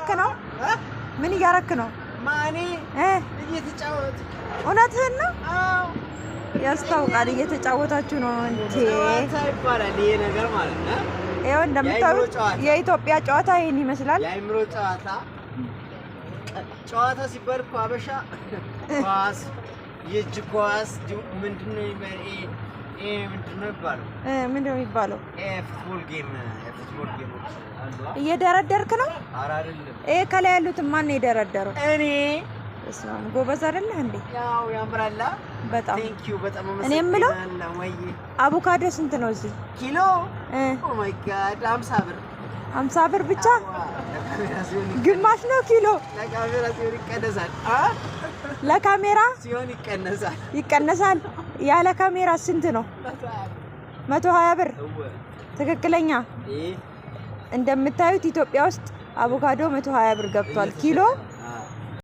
እያረክ ነው? ምን እያረክ ነው? ማኔ እየተጫወቱ እውነትህን ነው? አዎ ያስታውቃል። እየተጫወታችሁ ነው እንዴ? ጨዋታ ይባላል ይሄ ነገር ማለት ነው። ይኸው እንደምታዩት የኢትዮጵያ ጨዋታ ይሄን ይመስላል። የአይምሮ ጨዋታ ጨዋታ ሲባል እኮ አበሻ ኳስ፣ የእጅ ኳስ ምንድነው የሚባለው? ምንድነው የሚባለው? ፉትቦል ጌም እየደረደርክ ነው? ኧረ አይደለም። ከላይ ያሉትን ማን ነው የደረደረው? እኔ። እሷን ጎበዝ አይደለህ እንዴ? ያው ያምራላ በጣም። ቴንኪው በጣም እኔ የምለው ወይ አቮካዶ ስንት ነው እዚህ? ኪሎ? ኦ ማይ ጋድ 50 ብር። 50 ብር ብቻ? ግማሽ ነው ኪሎ? ለካሜራ ሲሆን ይቀነሳል። ለካሜራ ሲሆን ይቀነሳል። ይቀነሳል። ያለ ካሜራ ስንት ነው? 120 ብር። ትክክለኛ። እንደምታዩት ኢትዮጵያ ውስጥ አቮካዶ 120 ብር ገብቷል ኪሎ።